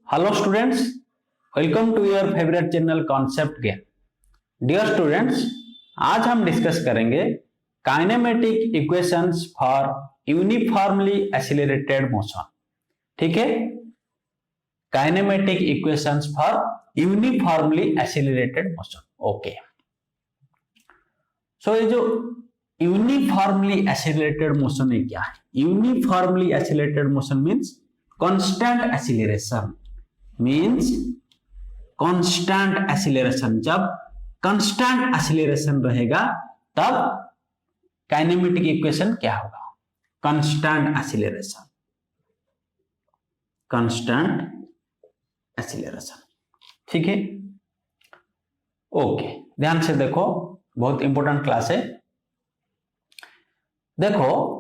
Hello students, welcome to your favourite channel concept game. Dear students, आज हम discuss करेंगे kinematic equations for uniformly accelerated motion. ठीक है, kinematic equations for uniformly accelerated motion. Okay, so ये जो uniformly accelerated motion है क्या है? Uniformly accelerated motion means constant acceleration, means constant acceleration. जब कांस्टेंट एक्सीलरेशन रहेगा तब काइनेमेटिक इक्वेशन क्या होगा? Constant acceleration, constant acceleration. ठीक है, ओके, ध्यान से देखो, बहुत इंपॉर्टेंट क्लास है। देखो,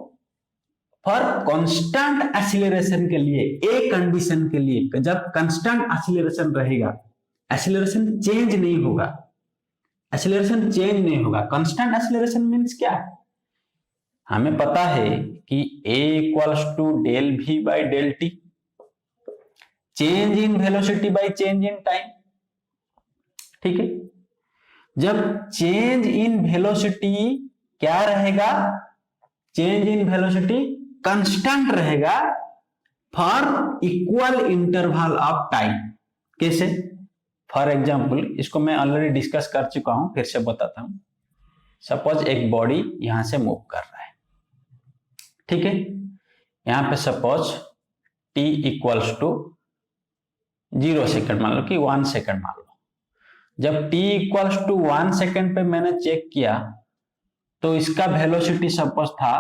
फॉर कांस्टेंट एक्सीलरेशन के लिए, एक कंडीशन के लिए, जब कांस्टेंट एक्सीलरेशन रहेगा, एक्सीलरेशन चेंज नहीं होगा, एक्सीलरेशन चेंज नहीं होगा। कांस्टेंट एक्सीलरेशन मींस क्या है? हमें पता है कि a equals to del v by del t, change in velocity by change in time. ठीक है, जब चेंज इन वेलोसिटी क्या रहेगा? चेंज इन वेलोसिटी कांस्टेंट रहेगा for equal interval of time. कैसे? फॉर एग्जांपल, इसको मैं ऑलरेडी डिस्कस कर चुका हूं, फिर से बताता हूं। सपोज एक बॉडी यहां से मूव कर रहा है, ठीक है, यहां पे suppose t equals to 0 second मान लो कि 1 सेकेंड मान लो। जब t इक्वल्स टू 1 सेकेंड पे मैंने चेक किया तो इसका वेलोसिटी सपोज था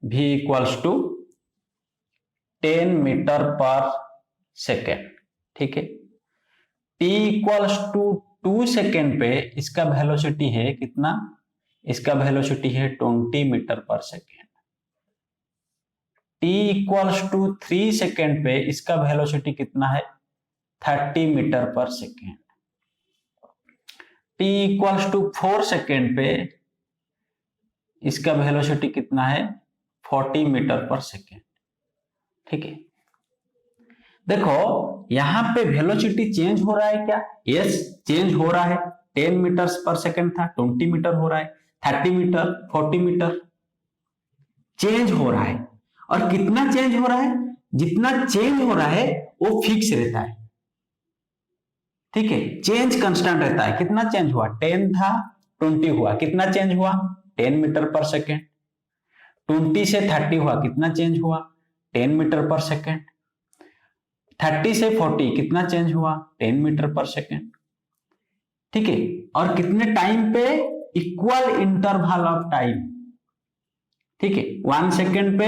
v इक्वल्स टू 10 मीटर पर सेकेंड। ठीक है, t इक्वल्स टू 2 सेकेंड पे इसका वेलोसिटी है कितना? इसका वेलोसिटी है 20 मीटर पर second. t equals to 3 second पे इसका वेलोसिटी कितना है? 30 मीटर पर second. t equals to 4 second पे इसका वेलोसिटी कितना है? 40 मीटर पर सेकेंड। ठीक है, देखो यहां पे वेलोसिटी चेंज हो रहा है क्या? यस, चेंज हो रहा है। 10 मीटर पर सेकेंड था, 20 मीटर हो रहा है, 30 मीटर, 40 मीटर चेंज हो रहा है। और कितना चेंज हो रहा है? जितना चेंज हो रहा है वो फिक्स रहता है। ठीक है, चेंज कांस्टेंट रहता है। कितना चेंज हुआ? 10 था, 20 हुआ, कितना चेंज हुआ? 10 मीटर पर सेकेंड। 20 से 30 हुआ, कितना चेंज हुआ? 10 मीटर पर सेकेंड। 30 से 40 कितना चेंज हुआ? 10 मीटर पर सेकेंड। ठीक है, और कितने टाइम पे? Equal interval of time. ठीक है, 1 सेकेंड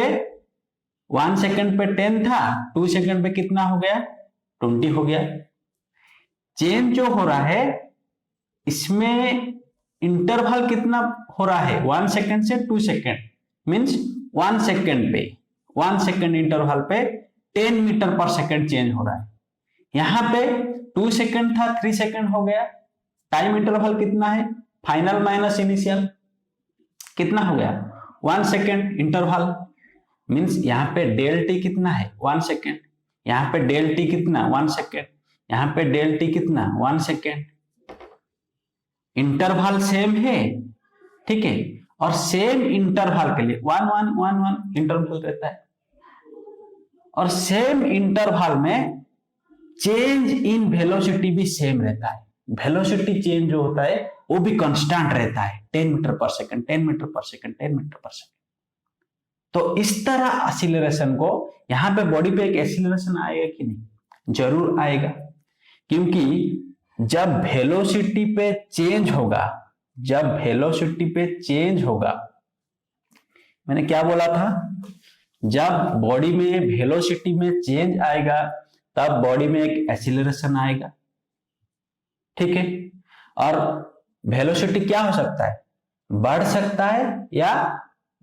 पे 10 था, 2 सेकेंड पे कितना हो गया? 20 हो गया। चेंज जो हो रहा है इसमें इंटरवल कितना हो रहा है? 1 सेकेंड से 2 सेकेंड, मींस 1 सेकेंड पे, 1 सेकेंड इंटरवल पे 10 मीटर पर सेकेंड चेंज हो रहा है। यहां पे 2 सेकेंड था, 3 सेकेंड हो गया। टाइम इंटरवल कितना है? फाइनल माइनस इनिशियल कितना हो गया? 1 सेकेंड इंटरवल, मींस यहां पे डेल टी कितना है? 1 सेकेंड। यहां पे डेल टी कितना? 1 सेकेंड। यहां पे डेल टी कितना? 1 सेकेंड। इंटरवल सेम है, ठीक है, और सेम इंटरवल के लिए 1 1 1 1 इंटरवल रहता है, और सेम इंटरवल में चेंज इन वेलोसिटी भी सेम रहता है। वेलोसिटी चेंज जो होता है वो भी कांस्टेंट रहता है, 10 मीटर पर सेकेंड, 10 मीटर पर सेकेंड, 10 मीटर पर सेकेंड। तो इस तरह एक्सीलरेशन को, यहां पे बॉडी पे एक एक्सीलरेशन आएगा कि नहीं? जरूर आएगा, क्योंकि जब वेलोसिटी पे चेंज होगा, जब वेलोसिटी पे चेंज होगा, मैंने क्या बोला था? जब बॉडी में वेलोसिटी में चेंज आएगा तब बॉडी में एक एक्सीलरेशन आएगा। ठीक है, और वेलोसिटी क्या हो सकता है? बढ़ सकता है या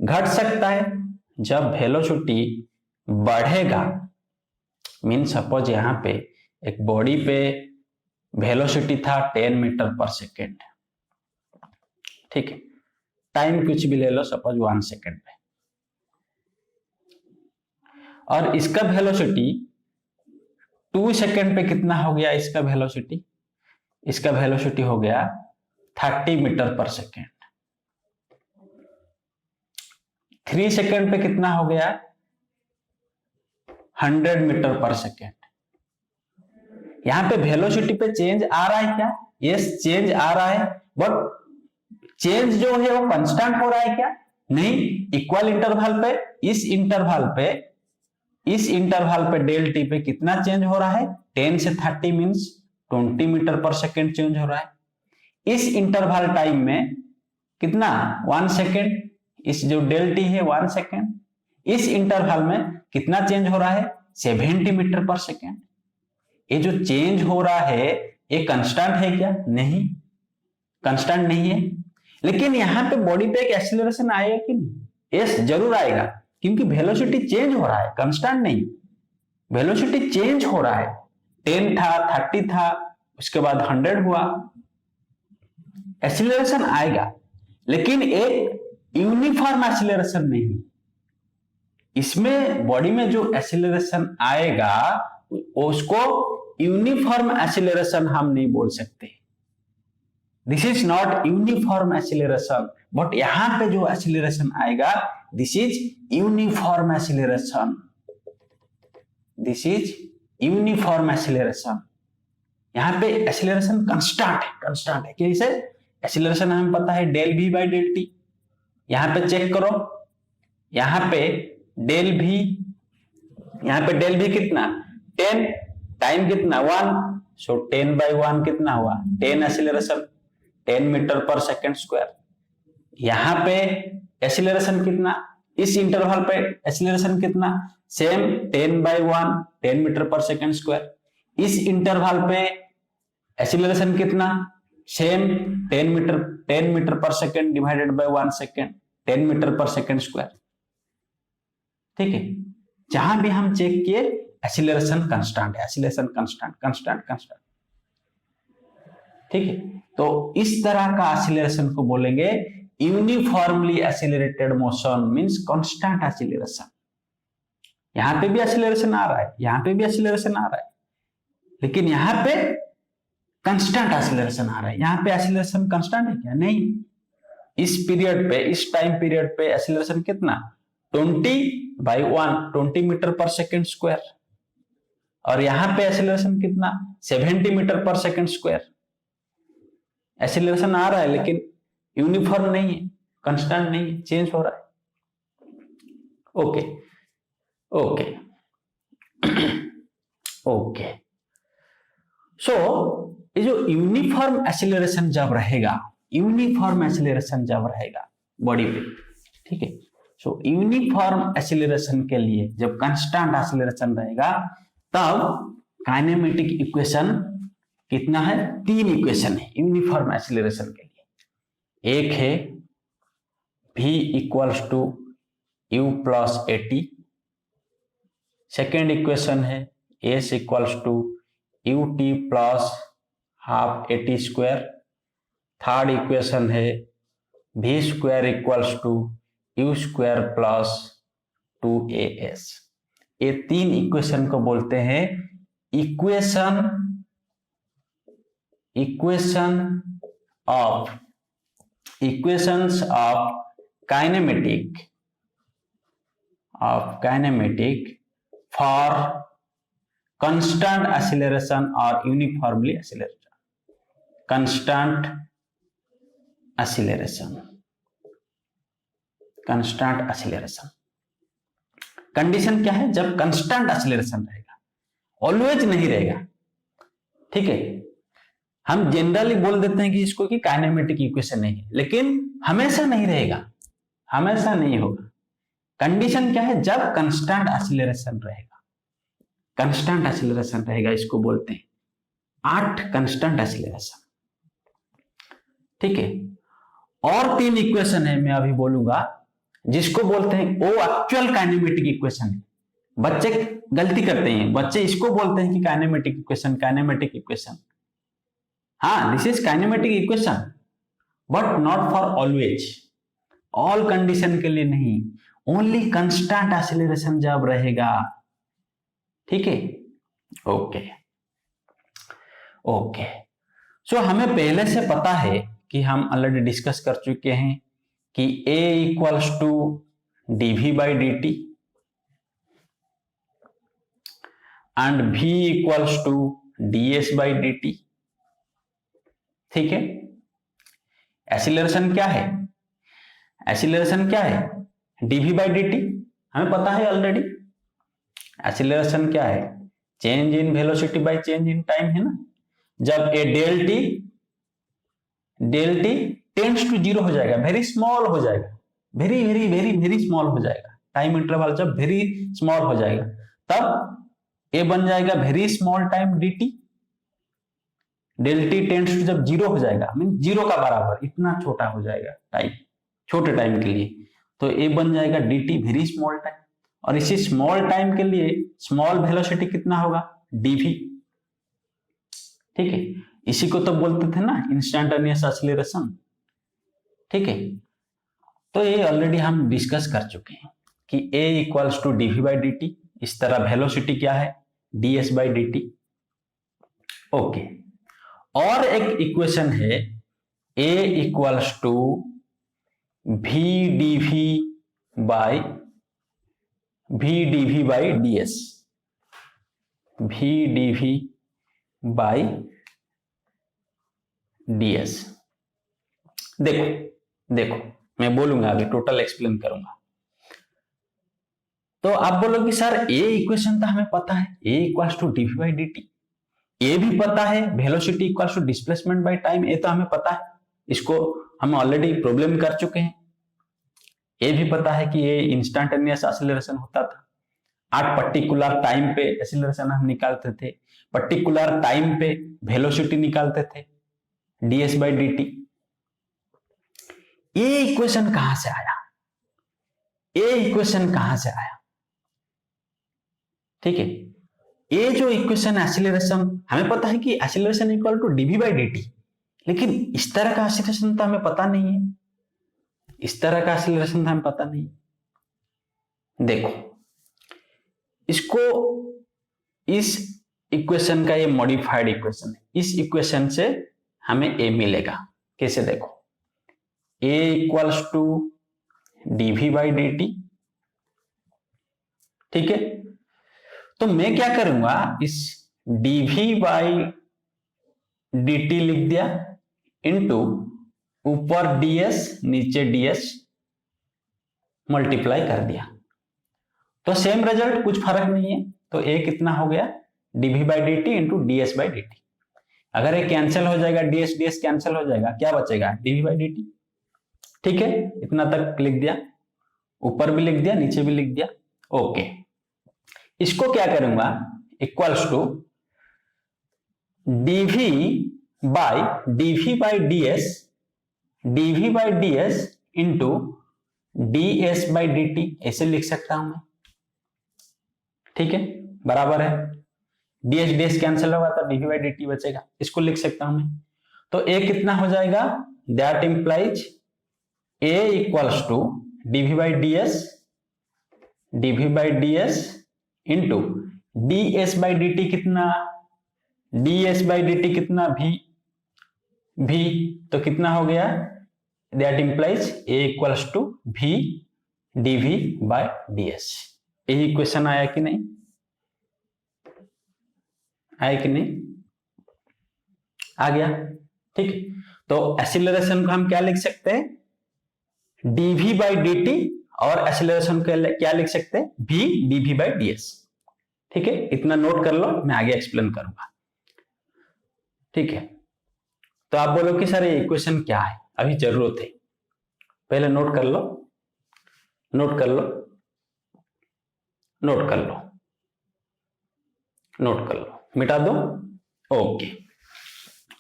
घट सकता है। जब वेलोसिटी बढ़ेगा, मीन सपोज यहां पे एक बॉडी पे वेलोसिटी था 10 मीटर पर सेकेंड, ठीक है, टाइम कुछ भी ले लो, सपोज 1 सेकेंड पे, और इसका वेलोसिटी 2 सेकेंड पे कितना हो गया इसका वेलोसिटी? इसका वेलोसिटी हो गया 30 मीटर पर सेकेंड। 3 सेकेंड पे कितना हो गया? 100 मीटर पर सेकेंड। यहां पे वेलोसिटी पे चेंज आ रहा है क्या? यस, चेंज आ रहा है, बट चेंज जो है वो कांस्टेंट हो रहा है क्या? नहीं। इक्वल इंटरवल पे, इस इंटरवल पे डेल टी पे कितना चेंज हो रहा है? 10 से 30 मीन्स 20 मीटर पर सेकेंड चेंज हो रहा है। इस इंटरवल टाइम में कितना? 1 सेकेंड। इस जो डेल टी है 1 सेकेंड। इस इंटरवल में कितना चेंज हो रहा है? 70 मीटर पर सेकेंड। ये जो चेंज हो रहा है ये कांस्टेंट है क्या? नहीं, कांस्टेंट नहीं है। लेकिन यहाँ पे बॉडी पे एक एक्सीलरेशन आएगा कि नहीं? यस, जरूर आएगा, क्योंकि वेलोसिटी चेंज हो रहा है, कांस्टेंट नहीं। वेलोसिटी चेंज हो रहा है, 10 था, 30 था, उसके बाद 100 हुआ, एक्सीलरेशन आएगा, लेकिन एक यूनिफॉर्म एक्सीलरेशन नहीं। इसमें बॉडी में जो एक्सीलरेशन आएगा उसको यूनिफॉर्म एक्सीलरेशन हम नहीं बोल सकते। This is not uniform acceleration, but यहां पे जो एक्सीलरेशन आएगा this is uniform acceleration. This is uniform acceleration. यहां पे एक्सीलरेशन कांस्टेंट है। कैसे? एक्सीलरेशन हमें पता है del v by del t. यहां पे चेक करो, यहां पे डेल वी, यहां पे डेल वी कितना? 10, टाइम कितना? 1, सो 10 बाई 1 कितना हुआ? 10 एक्सीलरेशन, 10 मीटर पर सेकेंड स्क्वायर। यहां पे एक्सीलरेशन कितना? इस इंटरवल पे एक्सीलरेशन कितना? सेम 10 बाई 1, 10 मीटर पर सेकेंड स्क्वायर। इस इंटरवल पे एक्सीलरेशन कितना? सेम 10 मीटर पर second divided by 1 second, 10 metre पर सेकेंड स्क्वायर। ठीक है, जहां भी हम चेक किए एक्सीलरेशन कांस्टेंट है, एक्सीलरेशन कांस्टेंट। ठीक है, तो इस तरह का एक्सीलरेशन को बोलेंगे uniformly accelerated motion, means constant acceleration. यहां पे भी एक्सीलरेशन आ रहा है, यहां पे भी एक्सीलरेशन आ रहा है, लेकिन यहां पे कांस्टेंट एक्सीलरेशन आ रहा है। यहां पे एक्सीलरेशन कांस्टेंट है क्या? नहीं। इस पीरियड पे, इस टाइम पीरियड पे एक्सीलरेशन कितना? 20 बाई 1, 20 मीटर पर सेकेंड स्क्वायर। और यहां पे एक्सीलरेशन कितना? 70 मीटर पर सेकेंड स्क्वायर। एक्सीलरेशन आ रहा है लेकिन यूनिफॉर्म नहीं है, कांस्टेंट नहीं है, चेंज हो रहा है। Okay okay okay. सो ये जो यूनिफॉर्म एक्सीलरेशन जब रहेगा, यूनिफॉर्म एक्सीलरेशन जब रहेगा बॉडी पे, ठीक है, सो यूनिफॉर्म एक्सीलरेशन के लिए जब कांस्टेंट एक्सीलरेशन रहेगा तब काइनेमेटिक इक्वेशन कितना है? 3 इक्वेशन है यूनिफॉर्म एक्सीलरेशन के लिए। एक है v equals to u plus at, second equation है s equals to ut plus half at square, third equation है v square equals to u square plus 2as। ये 3 इक्वेशन को बोलते हैं equations of kinematic for constant acceleration और uniformly acceleration. Constant acceleration condition क्या है? जब कांस्टेंट एक्सीलरेशन रहेगा, ऑलवेज नहीं रहेगा। ठीक है, हम जनरली बोल देते हैं कि इसको कि काइनेमेटिक इक्वेशन नहीं है, लेकिन हमेशा नहीं रहेगा, हमेशा नहीं होगा। कंडीशन क्या है? जब कांस्टेंट एक्सीलरेशन रहेगा, कांस्टेंट एक्सीलरेशन रहेगा, इसको बोलते हैं 8 कांस्टेंट एक्सीलरेशन। ठीक है, और 3 इक्वेशन है मैं अभी बोलूंगा जिसको बोलते हैं वो एक्चुअल काइनेमेटिक इक्वेशन है। बच्चे गलती करते हैं, बच्चे इसको बोलते हैं कि काइनेमेटिक इक्वेशन। हाँ, this is kinematic equation but not for always, all condition के लिए नहीं, ओनली कांस्टेंट एक्सीलरेशन जब रहेगा। ठीक है, ओके ओके। सो हमें पहले से पता है कि हम ऑलरेडी डिस्कस कर चुके हैं कि A equals to dv by dt and v equals to ds by dt। ठीक है, एक्सीलरेशन क्या है? एक्सीलरेशन क्या है? dv बाई dt हमें पता है ऑलरेडी। एक्सीलरेशन क्या है? Change in velocity by change in time है ना। जब a del T tends to zero हो जाएगा, वेरी स्मॉल हो जाएगा, very very very very small हो जाएगा, टाइम इंटरवल जब वेरी स्मॉल हो जाएगा तब ए बन जाएगा very small time D T. Del T tends to जब जीरो हो जाएगा, मीन जीरो का बराबर, इतना छोटा हो जाएगा टाइम, छोटे टाइम के लिए, तो ए बन जाएगा D T very small time. और इसी स्मॉल टाइम के लिए स्मॉल वेलोसिटी कितना होगा? डीवी। ठीक है, इसी को तो बोलते थे ना इंस्टेंटेनियस एक्सीलरेशन। ठीक है, तो ये ऑलरेडी हम डिस्कस कर चुके हैं कि a equals to dv by dt। इस तरह वेलोसिटी क्या है? ds by dt। ओके, और एक इक्वेशन है a equals to v dv by ds, v dv by ds। देखो मैं बोलूंगा, अभी टोटल एक्सप्लेन करूंगा। तो आप बोलोगे सर ए इक्वेशन तो हमें पता है, a equals to dv by dt, ए भी पता है velocity equals to displacement by time, ये तो हमें पता है, इसको हम ऑलरेडी प्रॉब्लम कर चुके हैं। ये भी पता है कि ये इंस्टेंटेनियस एक्सीलरेशन होता था, आठ पर्टिकुलर टाइम पे एक्सीलरेशन हम निकालते थे, पर्टिकुलर टाइम पे वेलोसिटी निकालते थे ds बाई dt। ये इक्वेशन कहां से आया? ये इक्वेशन कहां से आया? ठीक है, ये जो इक्वेशन एक्सीलरेशन, हमें पता है कि acceleration equal to dv by dt, लेकिन इस तरह का एक्सीलरेशन तो हमें पता नहीं है, इस तरह का एक्सीलरेशन तो हमें पता नहीं। देखो इसको, इस इक्वेशन का ये मॉडिफाइड इक्वेशन है, इस इक्वेशन से हमें a मिलेगा। कैसे? देखो a equals to dv by dt। ठीक है, तो मैं क्या करूंगा, इस dv बाई dt लिख दिया इनटू ऊपर ds नीचे ds मल्टीप्लाई कर दिया, तो सेम रिजल्ट, कुछ फर्क नहीं है। तो a कितना हो गया? dv by dt into ds by dt। अगर ये कैंसिल हो जाएगा, ds ds कैंसिल हो जाएगा, क्या बचेगा? dv by dt। ठीक है, इतना तक लिख दिया, ऊपर भी लिख दिया, नीचे भी लिख दिया। ओके, इसको क्या करूंगा, equals to dv by ds into ds by dt, ऐसे लिख सकता हूं मैं। ठीक है, बराबर है, ds ds कैंसिल होगा तो dv बाई dt बचेगा, इसको लिख सकता हूं मैं। तो a कितना हो जाएगा? That implies a equals to dv by ds into ds by dt कितना? ds बाई dt कितना? v, तो कितना हो गया? That implies a equals to v dv by ds। यही इक्वेशन आया कि नहीं? आया कि नहीं? आ गया। ठीक, तो एक्सीलरेशन को हम क्या लिख सकते हैं? dv बाई dt, और एक्सीलरेशन को क्या लिख सकते हैं? v dv by ds। ठीक है, इतना नोट कर लो, मैं आगे एक्सप्लेन करूंगा। ठीक है, तो आप बोलो कि सर ये इक्वेशन क्या है, अभी जरूरत है, पहले नोट कर लो, नोट कर लो, नोट कर लो, नोट कर लो, मिटा दो। Okay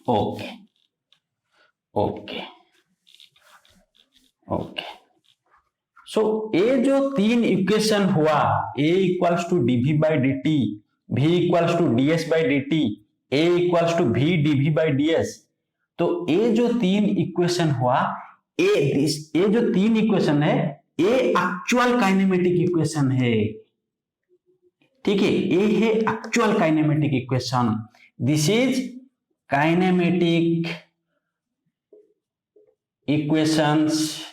okay okay okay. So ये जो तीन इक्वेशन हुआ, a equals to dv by dt, v equals to ds by dt, a equals to v dv by ds, तो ये जो तीन इक्वेशन हुआ, ये जो तीन इक्वेशन है, ये एक्चुअल काइनेमेटिक इक्वेशन है। ठीक है, ये है actual kinematic equation. This is kinematic equations,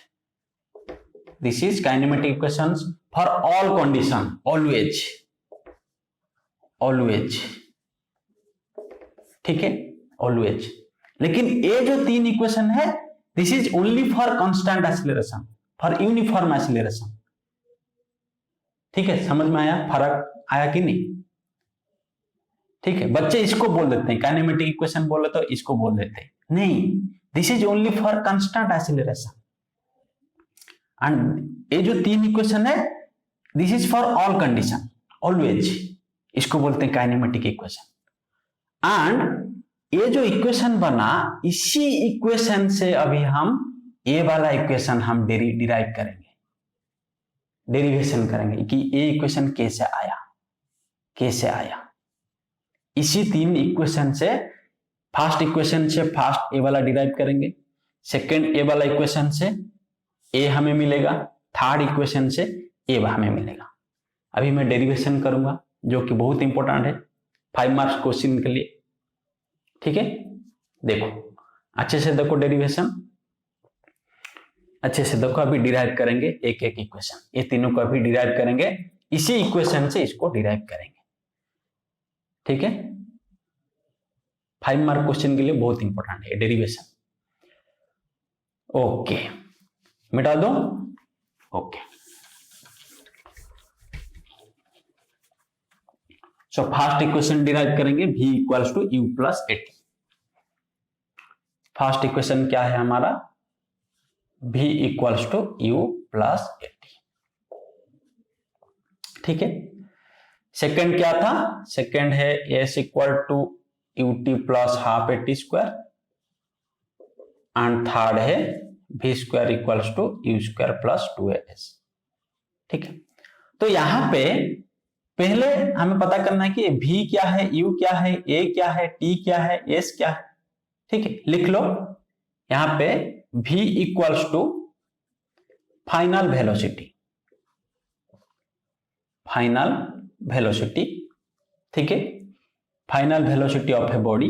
this is kinematic equations for all condition, always always, ठीक है, ऑलवेज। लेकिन ये जो 3 इक्वेशन है, this is only for constant acceleration, for uniform acceleration. ठीक है, समझ में आया, फर्क आया कि नहीं? ठीक है, बच्चे इसको बोल देते हैं काइनेमेटिक इक्वेशन, बोले तो इसको बोल देते हैं, नहीं, this is only for constant acceleration. And ये जो 3 इक्वेशन है, this is for all condition, always, इसको बोलते हैं काइनेमेटिक इक्वेशन। एंड ये जो इक्वेशन बना, इसी इक्वेशन से अभी हम ये वाला इक्वेशन हम डिराइव करेंगे, डेरिवेशन करेंगे कि ये इक्वेशन कैसे आया, कैसे आया। इसी 3 इक्वेशन से, फर्स्ट इक्वेशन से फर्स्ट ए वाला डिराइव करेंगे, सेकंड ए वाला इक्वेशन से ए हमें मिलेगा, थर्ड इक्वेशन से ए हमें मिलेगा। अभी मैं डेरिवेशन करूंगा, जो कि बहुत इंपॉर्टेंट है 5 मार्क्स क्वेश्चन के लिए। ठीक है, देखो अच्छे से देखो डेरिवेशन, अच्छे से देखो। अभी डिराइव करेंगे एक एक इक्वेशन, ये तीनों को अभी डिराइव करेंगे, इसी इक्वेशन से इसको डिराइव करेंगे। ठीक है, 5 मार्क क्वेश्चन के लिए बहुत इंपॉर्टेंट है डेरिवेशन। ओके, मिटा दो। Okay, so first equation derive करेंगे v equals to u plus 80। First equation क्या है हमारा? v equals to u plus 80। ठीक है, सेकंड क्या था? सेकंड है s equal to ut plus half 80 square, and third है v square equals to u square plus 2as। ठीक है, तो यहां पे पहले हमें पता करना है कि v क्या है, u क्या है, a क्या है, t क्या है, s क्या है। ठीक है, लिख लो यहां पे v equals to final velocity, final velocity. ठीक है, final velocity of a body,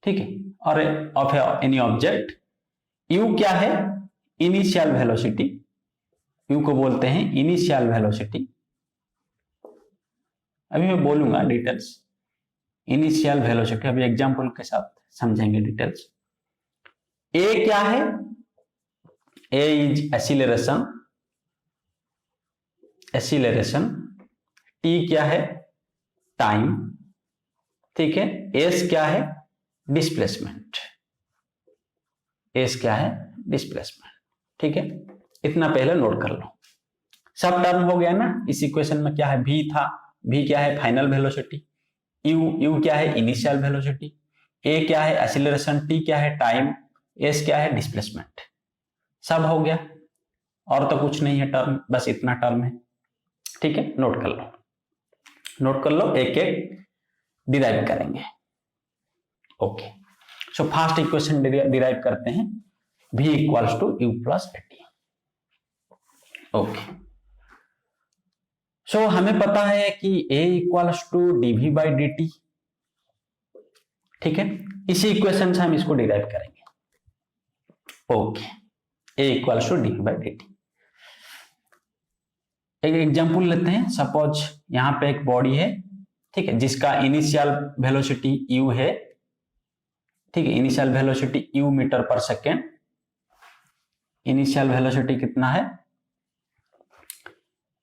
ठीक है, और ऑफ एनी ऑब्जेक्ट। u क्या है? इनिशियल वेलोसिटी, u को बोलते हैं इनिशियल वेलोसिटी। अभी मैं बोलूंगा डिटेल्स, इनिशियल वेलोसिटी अभी एग्जांपल के साथ समझेंगे डिटेल्स। a क्या है? a is acceleration, acceleration. t क्या है? टाइम। ठीक है, s क्या है? डिस्प्लेसमेंट, s क्या है? डिस्प्लेसमेंट। ठीक है, इतना पहले नोट कर लो। सब टर्म हो गया ना। इस इक्वेशन में क्या है? v था, v क्या है? फाइनल वेलोसिटी, u क्या है? इनिशियल वेलोसिटी, a क्या है? एक्सीलरेशन, t क्या है? टाइम, s क्या है? डिस्प्लेसमेंट। सब हो गया, और तो कुछ नहीं है टर्म, बस इतना टर्म है। ठीक है, नोट कर लो, नोट कर लो, एक एक डिराइव करेंगे। Okay, so first equation derive करते हैं, v equals to u plus 80। Okay, so हमें पता है कि a equals to dv by dt। ठीक है, इसी इक्वेशन से हम इसको डिराइव करेंगे। Okay, a equals to dv by dt। एक एग्जांपल लेते हैं। सपोज यहां पे एक बॉडी है, ठीक है, जिसका इनिशियल वेलोसिटी u है। ठीक है, इनिशियल वेलोसिटी u मीटर पर सेकेंड। इनिशियल वेलोसिटी कितना है?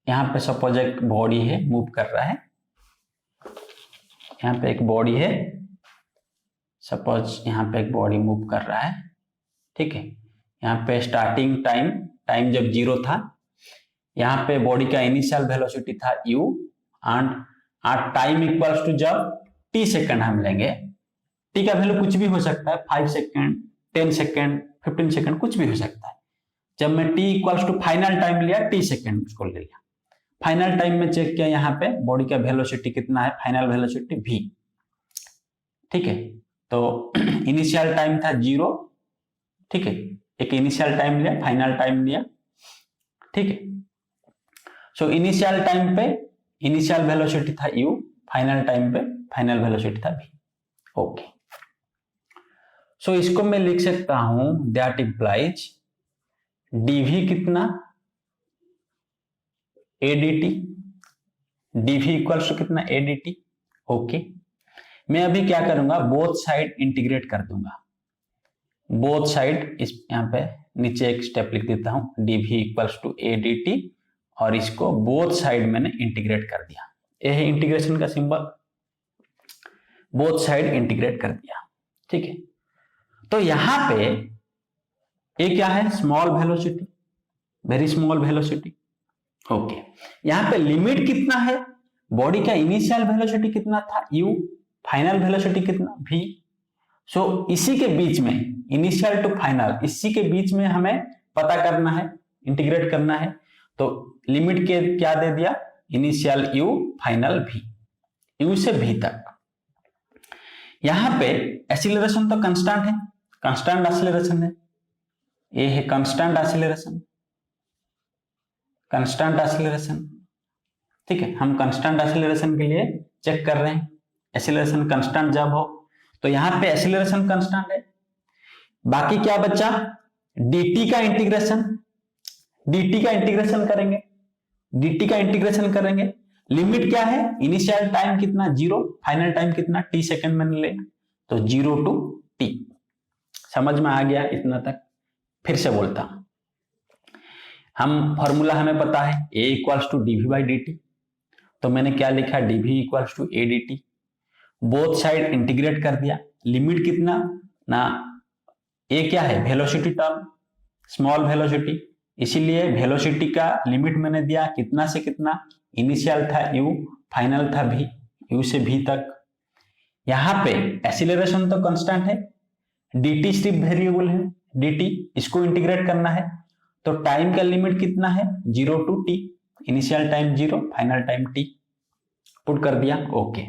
यहां पे सपोज एक बॉडी है, मूव कर रहा है। यहां पे एक बॉडी है, सपोज यहां पे एक बॉडी मूव कर रहा है। ठीक है, यहाँ पे स्टार्टिंग टाइम जब 0 था, यहाँ पे बॉडी का इनिशियल वेलोसिटी था u, and time equals to जब t सेकंड हम लेंगे, t का वैल्यू कुछ भी हो सकता है, 5 सेकंड, 10 सेकंड, 15 सेकंड, कुछ भी हो सकता है। जब मैं t equals to final time लिया, t सेकंड उसको ले लिया, फाइनल टाइम में चेक किया, यहाँ पे बॉडी का वेलोसिटी कितना है? Final velocity v। ठीक है, तो इनिशियल टाइम था 0। ठीक है, एक इनिशियल टाइम लिया, फाइनल टाइम लिया। ठीक है, सो इनिशियल टाइम पे इनिशियल वेलोसिटी था u, फाइनल टाइम पे फाइनल वेलोसिटी था v। ओके, सो इसको मैं लिख सकता हूं दैट इम्प्लाइज dv कितना a dt, dv equals to कितना a dt। ओके, मैं अभी क्या करूंगा, बोथ साइड इंटीग्रेट कर दूंगा, बोथ साइड, इस यहाँ पे नीचे एक स्टेप लिख देता हूं dv equals to a dt, और इसको बोथ साइड मैंने इंटीग्रेट कर दिया, ये है इंटीग्रेशन का सिंबल, बोथ साइड इंटीग्रेट कर दिया। ठीक है, तो यहां पे ये क्या है, small velocity, very small velocity. Okay, यहां पे लिमिट कितना है, बॉडी का इनिशियल वेलोसिटी कितना था u, फाइनल वेलोसिटी कितना v। सो इसी के बीच में, इनिशियल टू फाइनल, इसी के बीच में हमें पता करना है, इंटीग्रेट करना है। तो लिमिट के क्या दे दिया, initial u, final v, u से v तक। यहां पे एक्सीलरेशन तो कांस्टेंट है, कांस्टेंट एक्सीलरेशन है, ये है कांस्टेंट एक्सीलरेशन, कांस्टेंट एक्सीलरेशन। ठीक है, हम कांस्टेंट एक्सीलरेशन के लिए चेक कर रहे हैं, एक्सीलरेशन कांस्टेंट जब हो तो यहां पे एक्सीलरेशन कांस्टेंट है। बाकी क्या बचा, dt का इंटीग्रेशन, dt का इंटीग्रेशन करेंगे, dt का इंटीग्रेशन करेंगे। लिमिट क्या है, इनिशियल टाइम कितना 0, फाइनल टाइम कितना t सेकंड मैंने लेना, तो 0 टू t। समझ में आ गया इतना तक? फिर से बोलता हूं, हम फॉर्मूला हमें पता है a equals to dv by dt, तो मैंने क्या लिखा, dv equals to a dt, both side integrate कर दिया। लिमिट कितना ना, ये क्या है, वेलोसिटी टर्म, स्मॉल वेलोसिटी, इसीलिए वेलोसिटी का लिमिट मैंने दिया कितना से कितना, इनिशियल था u, फाइनल था v, u से v तक। यहां पे एक्सीलरेशन तो कांस्टेंट है, dt सिर्फ वेरिएबल है, dt इसको इंटीग्रेट करना है, तो टाइम का लिमिट कितना है, 0 to t, initial time 0, final time t, put कर दिया। ओके,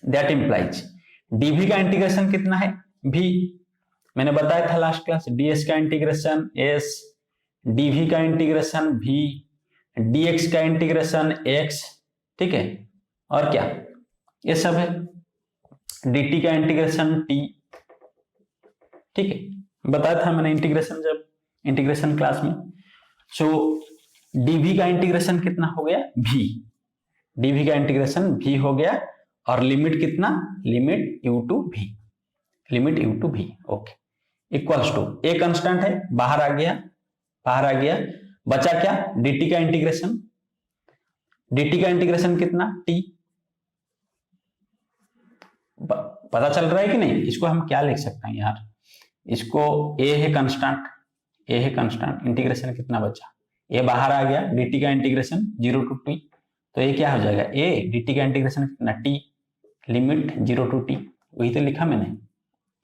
दैट इंप्लाइज dv का इंटीग्रेशन कितना है, v, मैंने बताया था लास्ट क्लास, ds का इंटीग्रेशन s, dv का इंटीग्रेशन v, dx का इंटीग्रेशन x। ठीक है, और क्या, ये सब है, dt का इंटीग्रेशन t। ठीक है, बताया था मैंने इंटीग्रेशन जब इंटीग्रेशन क्लास में। सो dv का इंटीग्रेशन कितना हो गया, v, dv का इंटीग्रेशन v हो गया, और लिमिट कितना, limit u to v, limit u to v। Okay, equals to, a constant है, बाहर आ गया, बाहर आ गया, बचा क्या, dt का इंटीग्रेशन, dt का इंटीग्रेशन कितना, t। पता चल रहा है कि नहीं, इसको हम क्या लिख सकते हैं यार, इसको a है कांस्टेंट, a है कांस्टेंट, इंटीग्रेशन कितना बचा, a बाहर आ गया, dt का इंटीग्रेशन 0 टू t, तो ये क्या हो जाएगा, a dt का इंटीग्रेशन कितना t, लिमिट 0 टू t, वही तो लिखा मैंने।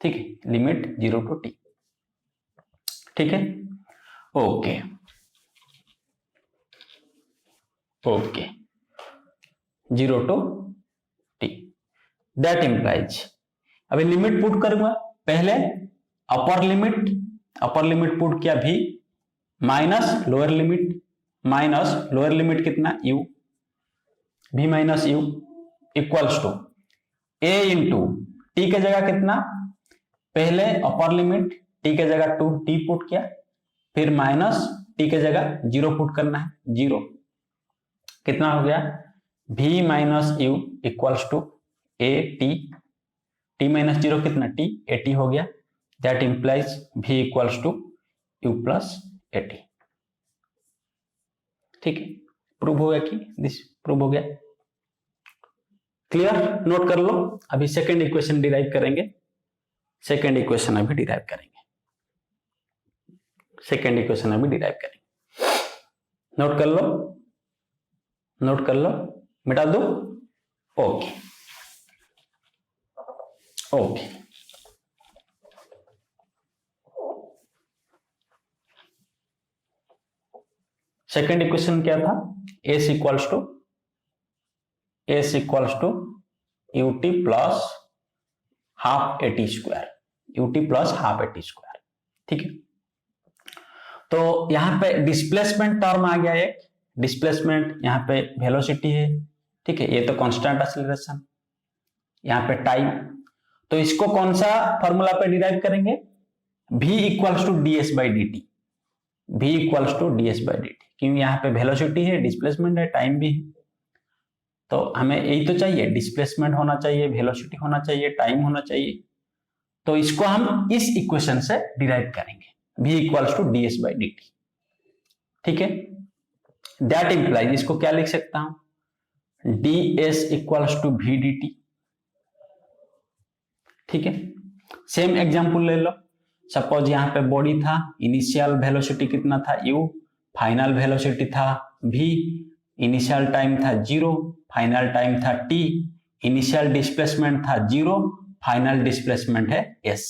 ठीक है, लिमिट 0 टू t। ठीक है, okay okay, 0 to t, that implies, अभी लिमिट पुट करूंगा, पहले अपर लिमिट पुट किया v, माइनस लोअर लिमिट कितना u, v minus u equals to a into t के जगह कितना, पहले अपर लिमिट t के जगह 2t पुट किया, फिर माइनस t के जगह 0 पुट करना है, 0, कितना हो गया, v minus u equals to a t minus 0 कितना t, at हो गया, that implies v equals to u plus at। ठीक है, प्रूव हो गया कि दिस प्रूव हो गया, क्लियर, नोट कर लो। अभी सेकेंड इक्वेशन डिराइव करेंगे, सेकेंड इक्वेशन अभी डिराइव करेंगे, सेकेंड इक्वेशन अभी डिराइव करेंगे, नोट कर लो, नोट कर लो, मिटा दो। ओके ओके, सेकेंड इक्वेशन क्या था, s equals to ut plus half at square, ut plus half at square. ठीक है, तो यहां पे डिस्प्लेसमेंट टर्म आ गया एक, डिस्प्लेसमेंट, यहाँ पे वेलोसिटी है, ठीक है, ये तो कांस्टेंट एक्सीलरेशन, यहाँ पे टाइम। तो इसको कौन सा फॉर्मूला पे डिराइव करेंगे? v equals to ds by d t, v equals to ds by d t, क्योंकि यहाँ पे वेलोसिटी है, डिस्प्लेसमेंट है, टाइम भी है। तो हमें यही तो चाहिए, डिस्प्लेसमेंट होना चाहिए, वेलोसिटी होना चाहिए, टाइम होना चाहिए। तो इसको हम इस इक्वेशन से डिराइव करेंगे, v equals to ds by d t, ठीक है। दैट इंप्लाइज, इसको क्या लिख सकता हूं? ds equals to v d t, ठीक है। सेम एग्जांपल ले लो, सपोज यहाँ पे बॉडी था, इनिशियल वेलोसिटी कितना था u, फाइनल वेलोसिटी था v, इनिशियल टाइम था 0, फाइनल टाइम था t, इनिशियल डिस्प्लेसमेंट था 0, फाइनल डिस्प्लेसमेंट है s,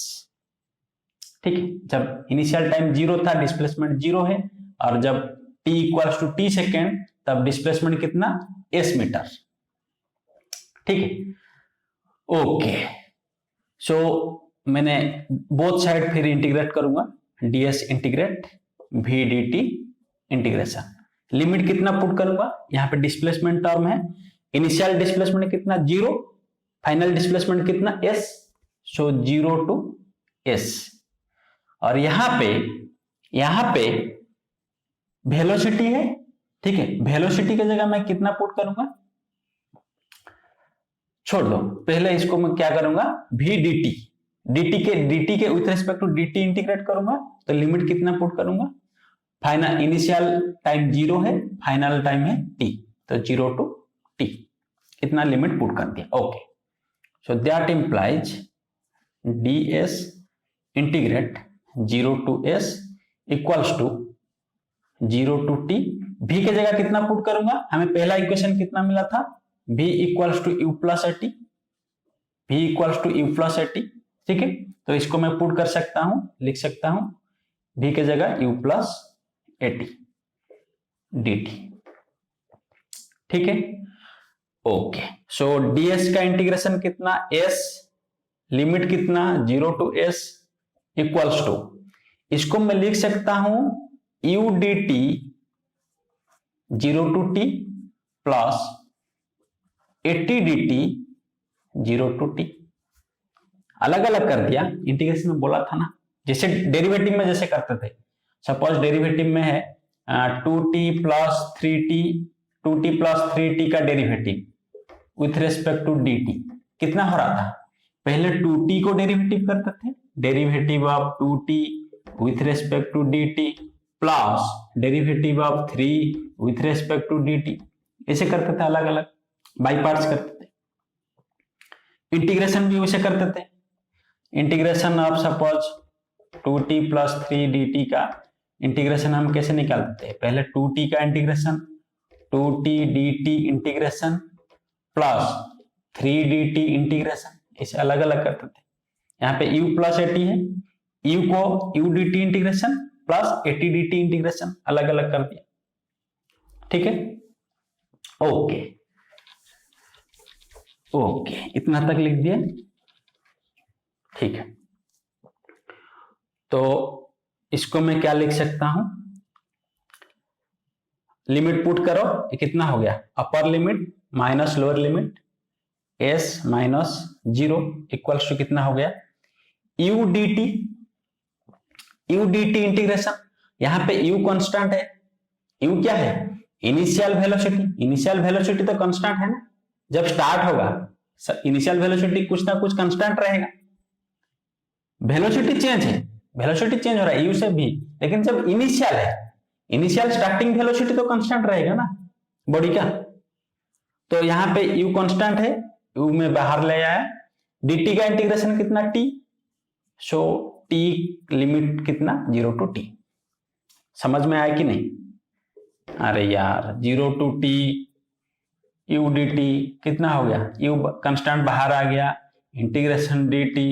ठीक है। जब इनिशियल टाइम 0 था, डिस्प्लेसमेंट 0 है, और जब t equals to t second, तब डिस्प्लेसमेंट कितना? s मीटर, ठीक है। ओके, सो मैंने बोथ साइड फिर इंटीग्रेट करूंगा, ds integrate v dt integration, limit कितना पुट करूंगा? यहाँ पे डिस्प्लेसमेंट टर्म है, इनिशियल डिस्प्लेसमेंट कितना? 0, फाइनल डिस्प्लेसमेंट कितना? s, सो 0 टू s, और यहाँ पे वेलोसिटी है, ठीक है। वेलोसिटी की जगह मैं कितना पुट करूंगा? छोड़ दो, पहले इसको मैं क्या करूंगा? v dt के with respect to dt integrate करूंगा, तो लिमिट कितना पुट करूंगा? फाइनल इनिशियल टाइम 0 है, फाइनल टाइम है t, तो 0 टू t, कितना लिमिट पुट कर दिया। Okay, so that implies ds integrate 0 to s equals to 0 to t। v के जगह कितना पुट करूंगा? हमें पहला इक्वेशन कितना मिला था? v equals to u plus at, v equals to u plus at, ठीक है। तो इसको मैं पुट कर सकता हूं, लिख सकता हूं v के जगह u प्लस at dt, ठीक है। ओके, सो ds का इंटीग्रेशन कितना? s, लिमिट कितना? 0 टू s इक्वल्स टू, इसको मैं लिख सकता हूं u dt 0 to t plus 80 dt 0 to t। अलग अलग कर दिया, इंटीग्रेशन में बोला था ना, जैसे डेरिवेटिव में जैसे करते थे। सपोज डेरिवेटिव में है 2t plus 3t, 2t plus 3t का derivative with respect to dt कितना हो रहा था? पहले 2t को डेरिवेटिव करते थे, derivative of 2t with respect to dt plus derivative of 3 with respect to dt, ऐसे करते थे, अलग अलग बाई पार्ट्स करते थे। इंटीग्रेशन भी वैसे करते थे, integration of suppose 2t plus 3 dt का इंटीग्रेशन हम कैसे निकालते थे? पहले 2t का integration, 2t dt integration plus 3 dt integration, इसे अलग अलग करते थे। यहाँ पे u प्लस at है, u को u dt integration plus 80 dt integration अलग अलग कर दिया, ठीक है। ओके ओके, इतना तक लिख दिया, ठीक है। तो इसको मैं क्या लिख सकता हूं? लिमिट पुट करो, ये कितना हो गया? Upper limit minus lower limit s minus 0 equals to कितना हो गया? u dt इंटीग्रेशन, यहां पे u कांस्टेंट है, u क्या है? इनिशियल वेलोसिटी, इनिशियल वेलोसिटी तो कांस्टेंट है ना, जब स्टार्ट होगा इनिशियल वेलोसिटी कुछ ना कुछ कांस्टेंट रहेगा। वेलोसिटी चेंज है, वेलोसिटी चेंज हो रहा है u से v, लेकिन जब इनिशियल है, इनिशियल स्टार्टिंग वेलोसिटी तो कांस्टेंट रहेगा ना बॉडी का। तो यहाँ पे u कांस्टेंट है, u में बाहर ले आया, dt का इंटीग्रेशन कितना? t, सो t लिमिट कितना? 0 टू t। समझ में आया कि नहीं? अरे यार 0 टू t u dt कितना हो गया? u कांस्टेंट बाहर आ गया, इंटीग्रेशन dt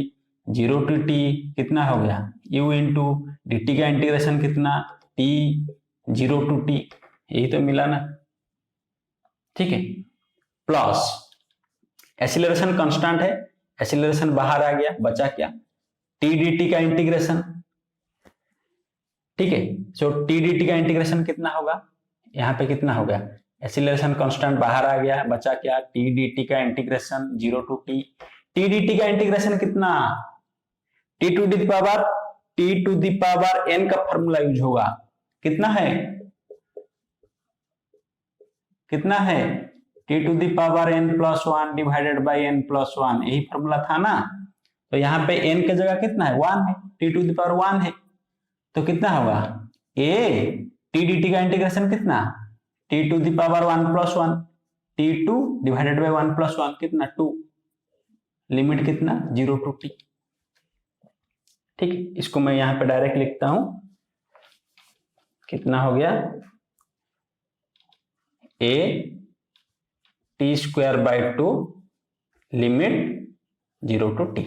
0 टू t कितना हो गया? u इंटू dt का इंटीग्रेशन कितना? t 0 टू t, यही तो मिला ना, ठीक है। प्लस एक्सीलरेशन कांस्टेंट है, एक्सीलरेशन बाहर आ गया, बचा क्या? t dt का इंटीग्रेशन, ठीक है। सो t dt का इंटीग्रेशन कितना होगा? यहाँ पे कितना हो गया, एक्सीलरेशन कांस्टेंट बाहर आ गया, बचा क्या, टी डी टी का integration 0 to t, t d t का इंटीग्रेशन कितना, t to the power n का फॉर्मूला यूज होगा, कितना है, कितना है, t to the power n plus 1 divided by n plus 1, यही फॉर्मूला था ना। तो यहाँ पे एन की जगह कितना है, 1 है, टी टू दी पावर 1 है, तो कितना होगा, ए टी डी टी का इंटीग्रेशन कितना, t to the power 1 plus 1, t to divided by 1 plus 1 कितना 2, लिमिट कितना 0 टू टी। ठीक है, इसको मैं यहाँ पे डायरेक्ट लिखता हूं, कितना हो गया, a t square by 2 limit 0 to t.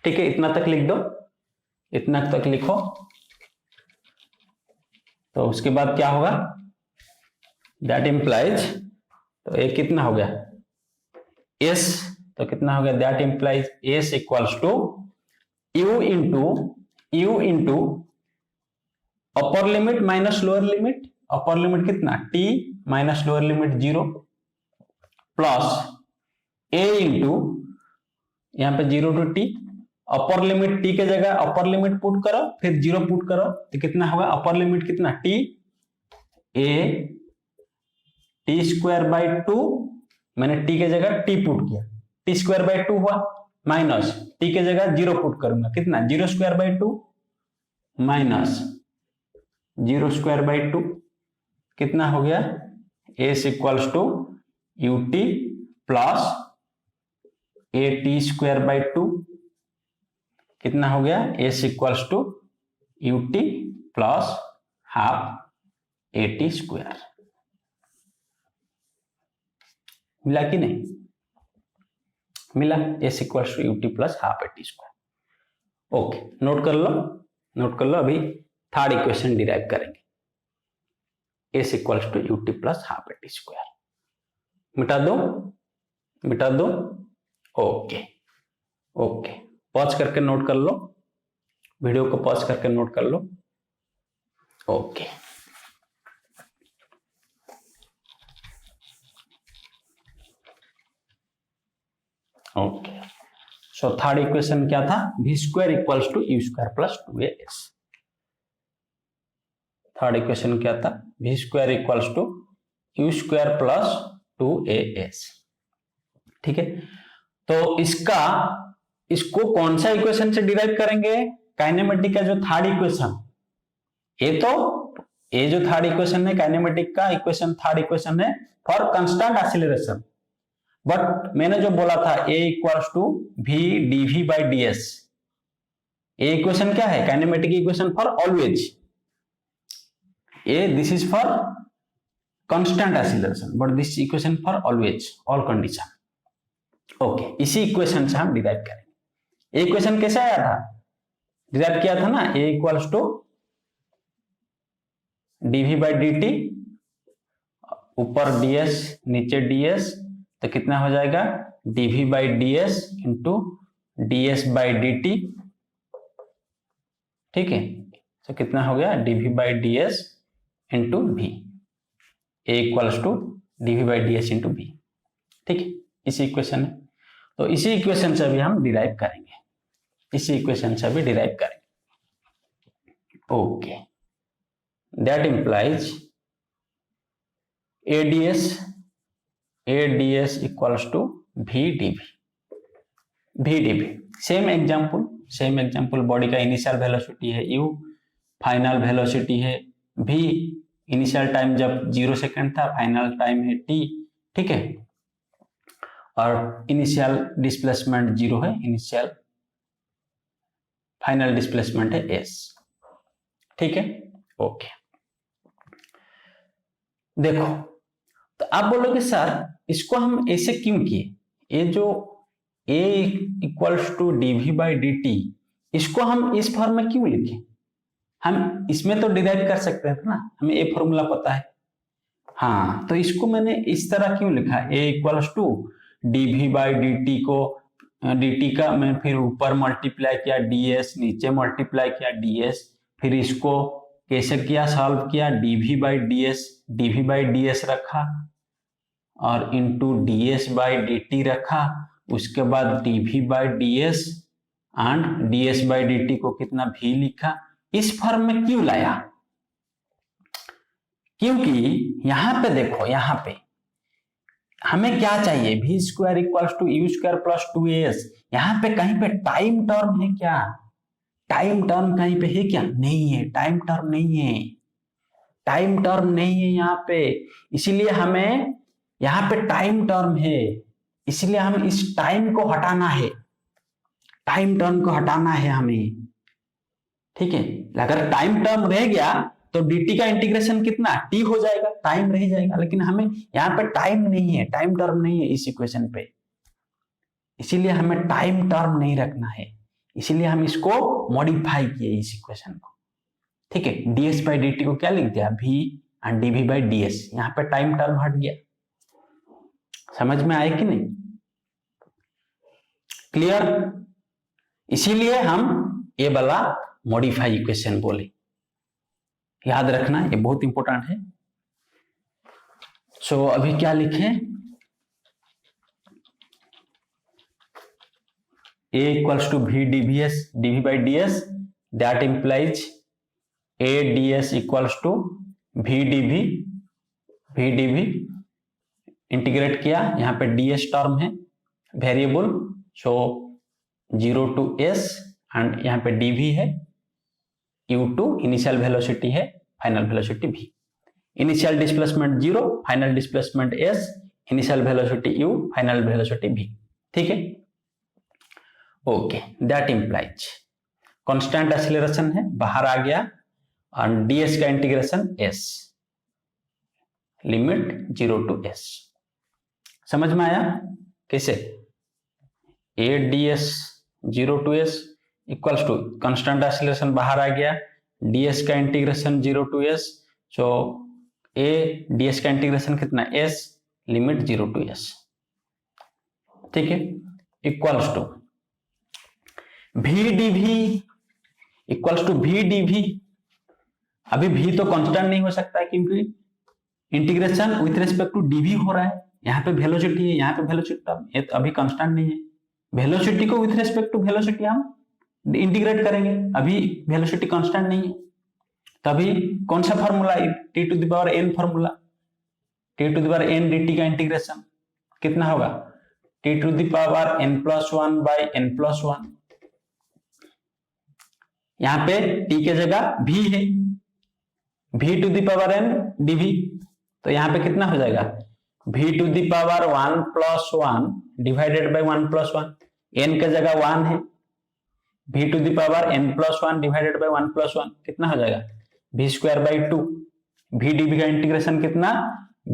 ठीक है, इतना तक लिख दो, इतना तक लिखो। तो उसके बाद क्या होगा, दैट इंप्लाइज, तो ए कितना हो गया, एस, तो कितना हो गया, that implies S equals to U into upper limit minus lower limit, upper limit कितना T minus lower limit 0 plus A into यहाँ पे 0 to T, upper limit T के जगह अपर लिमिट पुट करो, फिर 0 पुट करो, तो कितना होगा, अपर लिमिट कितना T, A t square by 2, मैंने टी के जगह टी पुट किया, टी स्क्वायर बाई 2 हुआ, माइनस टी के जगह 0 पुट करूंगा, कितना 0 square by 2 minus 0 square by 2, कितना हो गया, s equals to u t plus a t square by 2, कितना हो गया, s equals to u t plus half a t square. मिला कि नहीं, मिला, s equals to u t plus half a t square. Okay, note कर लो, note कर लो, अभी थर्ड इक्वेशन डिराइव करेंगे, s equals to u t plus half a t square. मिटा दो, मिटा दो, ओके ओके, पॉज करके नोट कर लो, वीडियो को पॉज करके नोट कर लो। Okay, okay, so third equation क्या था, v square equals to u square plus 2as। Third equation क्या था, v square equals to u square plus 2as। ठीक है, तो इसको कौन सा इक्वेशन से डिराइव करेंगे, काइनेमेटिक का जो थर्ड इक्वेशन, ये जो थर्ड इक्वेशन है काइनेमेटिक का इक्वेशन, थर्ड इक्वेशन है फॉर कांस्टेंट एक्सीलरेशन। बट मैंने जो बोला था a equals to v dv by ds, ये इक्वेशन क्या है, kinematic equation for always, this is for constant acceleration, but this equation for always all condition. Okay, इसी इक्वेशन से हम डिराइव करेंगे। इक्वेशन कैसे आया था, डिराइव किया था ना, a equals to dv by dt, ऊपर ds नीचे ds, तो कितना हो जाएगा, dv by ds into ds by dt। ठीक है, तो कितना हो गया, dv by ds into v, a equals to dv by ds into v। ठीक है, इसी इक्वेशन है, तो इसी इक्वेशन से भी हम डिराइव करेंगे, इसी इक्वेशन से भी डिराइव करेंगे। Okay, that implies ADS equals to VdV। Same example, body का इनिशियल वेलोसिटी है u, फाइनल वेलोसिटी है v, इनिशियल टाइम जब 0 सेकंड था, फाइनल टाइम है t। ठीक है, और इनिशियल डिस्प्लेसमेंट 0 है, इनिशियल फाइनल डिस्प्लेसमेंट है s। ठीक है, ओके, देखो, तो आप बोलोगे सर इसको हम ऐसे क्यों किए, ये जो a equals to dv by dt, इसको हम इस फॉर्म में क्यों लिखे, हम इसमें तो डिराइव कर सकते हैं ना, हमें ये फॉर्मूला पता है। हाँ, तो इसको मैंने इस तरह क्यों लिखा, a equals to dv by dt को, dt का मैं फिर ऊपर मल्टीप्लाई किया ds, नीचे मल्टीप्लाई किया ds, फिर इसको कैसे किया, सॉल्व किया, डीवी बाई डी एस रखा और into d s by d t रखा, उसके बाद d v by d s and d s by d t को कितना भी लिखा। इस फॉर्म में क्यों लाया, क्योंकि यहां पे देखो, यहां पे हमें क्या चाहिए, v square equals to u square plus 2as। यहां पे कहीं पे टाइम टर्म है क्या, टाइम टर्म कहीं पे है क्या, नहीं है, टाइम टर्म नहीं है, टाइम टर्म नहीं है यहाँ पे, इसीलिए हमें यहाँ पे टाइम टर्म है, इसलिए हमें इस टाइम को हटाना है, टाइम टर्म को हटाना है हमें, ठीक है। अगर टाइम टर्म रह गया तो dt का इंटीग्रेशन कितना t हो जाएगा, टाइम रह जाएगा, लेकिन हमें यहाँ पे टाइम नहीं है, टाइम टर्म नहीं है इस इक्वेशन पे, इसीलिए हमें टाइम टर्म नहीं रखना है, इसीलिए हम इसको मॉडिफाई किए इस इक्वेशन को, ठीक है। ds बाई dt को क्या लिख दिया, v and dv by ds, यहाँ पे टाइम टर्म हट गया। समझ में आए कि नहीं, क्लियर। इसीलिए हम ये वाला मॉडिफाई इक्वेशन बोले, याद रखना, ये बहुत इंपॉर्टेंट है। सो अभी क्या लिखे, a equals to v dv by ds, that implies a ds equals to v dv, integrate किया, यहाँ पे ds टर्म है variable, so 0 to s and यहाँ पे dv है, u2 इनिशियल वेलोसिटी है, final velocity v, initial displacement 0, final displacement s, initial velocity u, final velocity v, ठीक है। Okay, that implies constant acceleration है, बाहर आ गया, और ds का integration s, limit 0 to s। समझ में आया कैसे, a ds 0 to s equals to constant acceleration बाहर आ गया, ds का integration 0 to s, so a ds का इंटीग्रेशन कितना s, लिमिट 0 टू s, ठीक है, equals to v dv equals to v dv। अभी v तो कांस्टेंट नहीं हो सकता है क्योंकि integration with respect to dv हो रहा है, यहाँ पे वेलोसिटी है, यहाँ पे वेलोसिटी, ये तो अभी कांस्टेंट नहीं है, वेलोसिटी को विथ रिस्पेक्ट टू वेलोसिटी हम इंटीग्रेट करेंगे, अभी वेलोसिटी कांस्टेंट नहीं है, तभी कौन सा formula, t to the power n formula, t to the power n dt का इंटीग्रेशन कितना होगा, t to the power n plus 1 by n plus 1, यहाँ पे t के जगह v है, v to the power n dv, तो यहाँ पे कितना हो जाएगा, v to the power 1 plus 1 divided by 1 plus 1, n के जगह 1 है, v to the power n plus 1 divided by 1 plus 1 कितना हो जाएगा, v square by 2, v dv का इंटीग्रेशन कितना,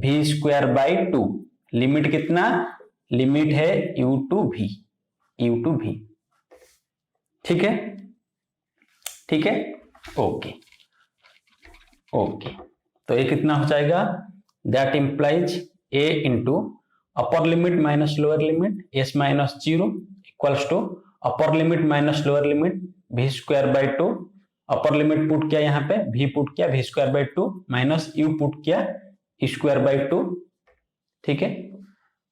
v स्क्वायर बाई 2, लिमिट कितना, लिमिट है u टू v, ठीक है, ठीक है, ओके, तो ये कितना हो जाएगा, that implies a into upper limit minus lower limit s minus 0 equals to upper limit minus lower limit v square by 2, upper limit put किया, यहाँ पे v पुट किया, v square by 2 minus u put किया, square by 2, ठीक है।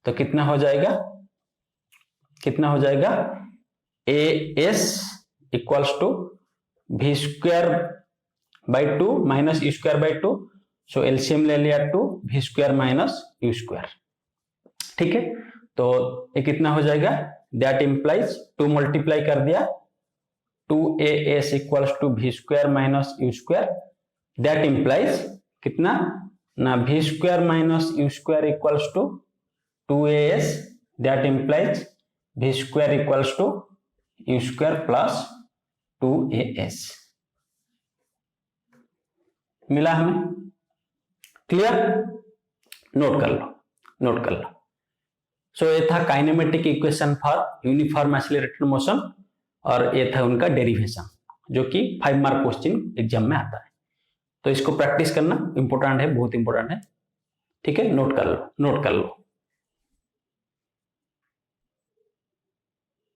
तो कितना हो जाएगा, as equals to v square by 2 minus u square by 2, so LCM ले लिया 2, v square minus u square, ठीक है। तो ये कितना हो जाएगा, दैट इंप्लाइज 2 मल्टीप्लाई कर दिया, 2as equals to v square minus u square, that implies कितना ना, v square minus u square equals to 2as, that implies v square equals to u square plus 2as, मिला हमें, clear, note कर लो। सो ये था kinematic equation for uniform accelerated motion, और ये था उनका डेरिवेशन, जो कि 5 मार्क क्वेश्चन एग्जाम में आता है, तो इसको प्रैक्टिस करना इंपॉर्टेंट है, बहुत इंपॉर्टेंट है, ठीक है, नोट कर लो।